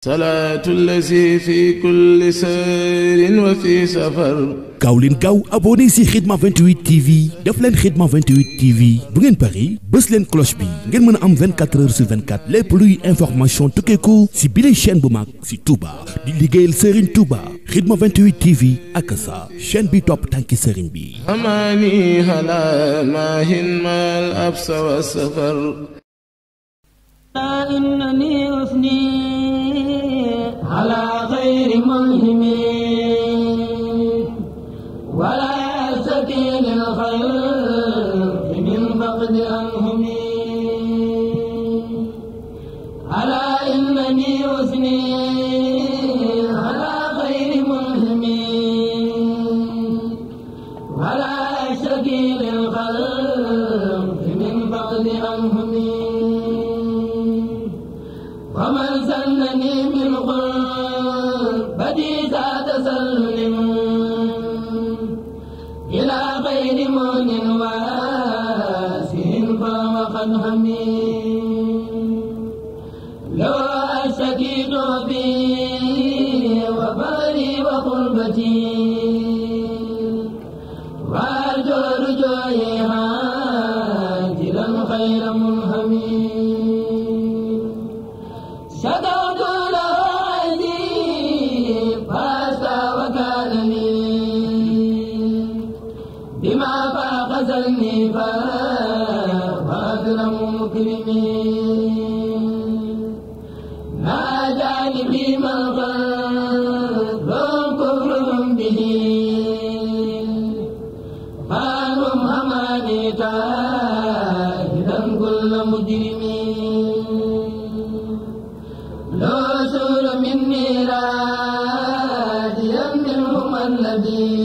salaatu lazi fi kulli sayrin wa fi safar. gaaw leen gaaw abonné si Khidma 28 TV def leen Khidma 28 TV bu ngeen pari bës leen cloche bi ngeen mën a am 24 heures sur 24 lépp luy information tukkeeku si bile chaîne bu mag si Touba di liggéeyal Serigne Touba Khidma 28 TV ak sa chaîne bi topp tànki Serigne bi. amaani ala maahin maal absa wa safar. innani usni ala khayri mulhimi wala sakin al khayr min faqd anhumi ala innani usni ala khayri mulhimi wala sakin al khayr min faqd anhumi ومن سنني من غربتي ذات تسلم إلى غير مون واسع فهو قد همي لو أشتكيت بي وفقري وقربتي وأرجو رجوعي عاجلا خير منهمي شكوت له عزي فاسى وكان لي بما فاق ظني فأكرم مكرمي ناجاني بما الغرب كفرهم به فانهم هماني تاهدا كل مجرمين لو سور مني راجيا منهم الذي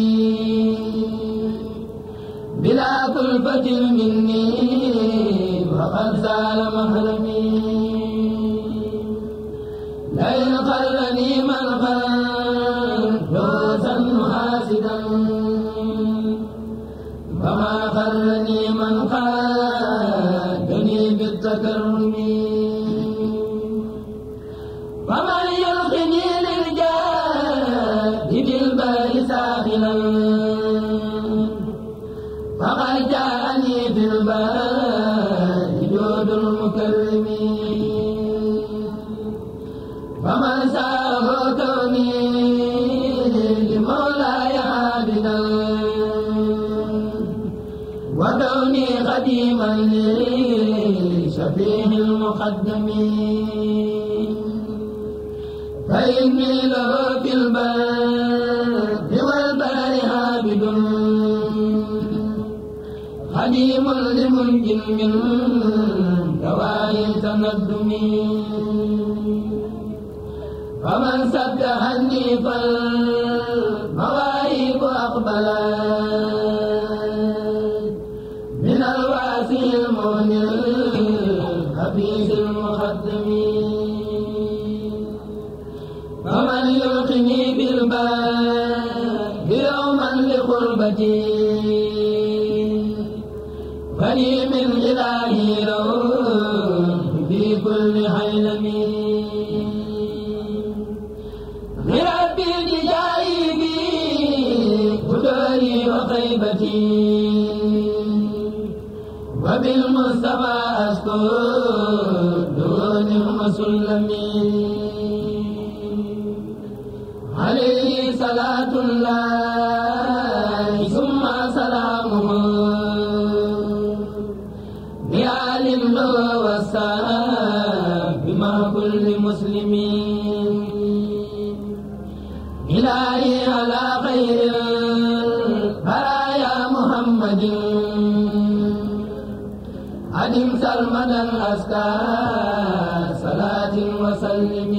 بلا كلفة مني وقد سال محرمي لئن خلني من خلوسا حاسدا فما خلني من خادني بالتكرم ومن يلقني للجاد بالبار ساخنا فقد جاءني في البار جود المكرم ومن ساه كوني لمولاي عابدا وكوني خديما لشفيع المقدم فإني له في البر والبحر عابد خديم لملك من دوائي تندم فمن سبحني فالمواهب أقبلت من الواسع المؤمن الخبيث المقدم ومن يلقني بالباب يوما لقربتي فلي من إلهي روح في كل حيلم بربي التجاري بي قدري وخيبتي وبالمصطفى أشكر دون مسلمي عليه صلاة الله ثم سلامه بآل له والسلام مع كل مسلم إلهي على خير البرايا محمد أدم سرمدا أزكى صلاة وسلم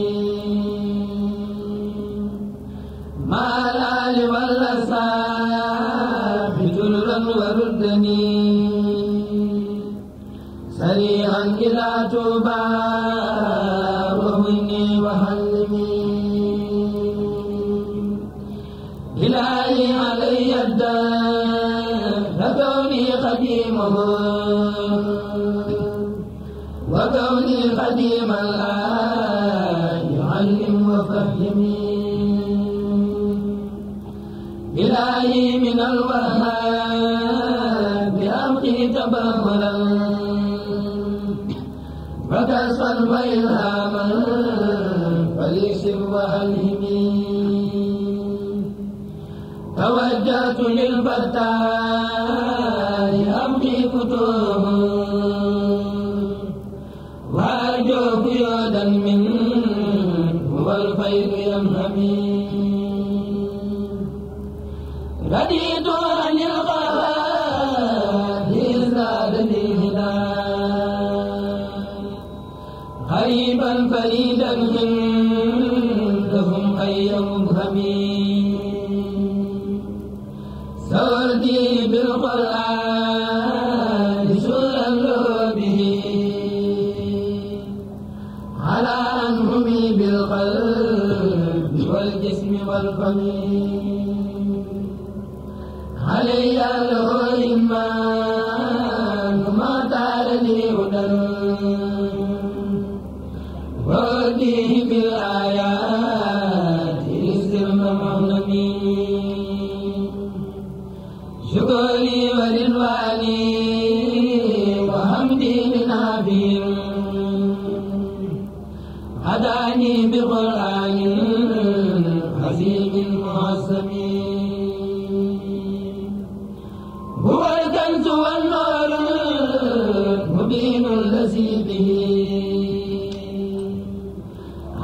مع الآل والأصحاب جرا وردني سريعا إلى توبى وهني وهلمي إلهي علي الدار كوني خديمه وكوني خديم الله يعلم وفهم إلهي من الوهاب أبقي تبهلا وكسفا وإلهاما فليسر وألهمي توجهت للفتاح أبقي فتوه وأرجو قيودا منه والخير يمهمي رديت عن القهار زادني الهدى غريبا فريدا عندهم غير مبهمي سردي بالقرآن سرا له به على أنهمي بالقلب والجسم والفم علي له إيمان ما تارني هدى وأديه بالآيات السلم مغنمي شكري ورضواني وحمدي لنبي هداني بقرآن عظيم معصم هو الكنز والنور المبين الذي به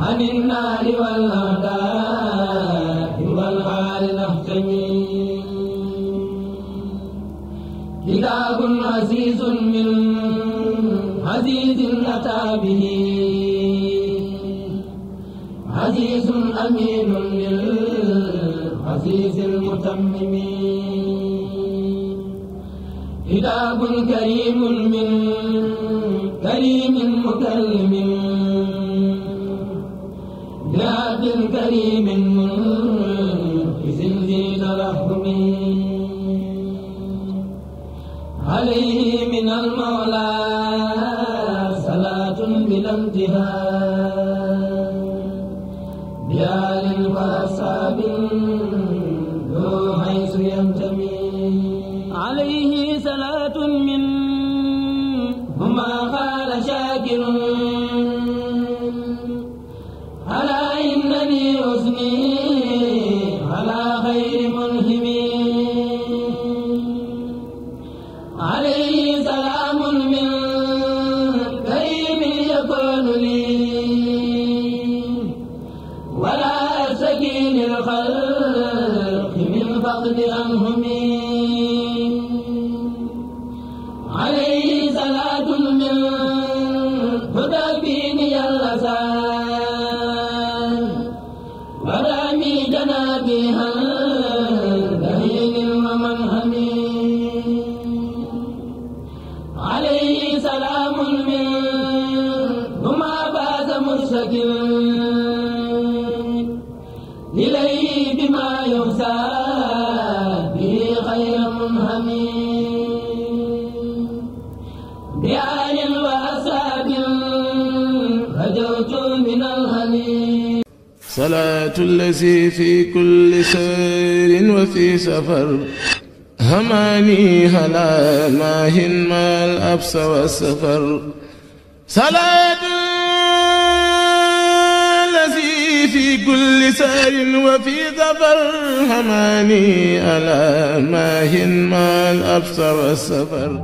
عن النار والأعداء والغار نحتمي كتاب عزيز من عزيز أتى به عزيز أمين للعزيز المتمم كتاب كريم من كريم مكلم بعبد كريم منفذ ذي ترحم عليه من المولى صلاة بلا انتهاء بآل وأصحاب ذو حيث ينتمي عليه صلاة من هما قال شاكر على إنني أثني على خير منهم عليه سلام من كريم يكون لي ولا أشتكي للخلق من فقد عنهم عليه صلاة من هدى اللسان ورامي جنابها دهين ومنهم عليه سلام من هما باز مشتكل إليه بما يغسى به خير منهم بآل وأصحاب رجوت من الهني صلاة الذي في كل سير وفي سفر هماني هلا ماهن ما الأبس والسفر صلاة الذي في كل سير وفي سفر هماني هلا ماهن ما الأبس والسفر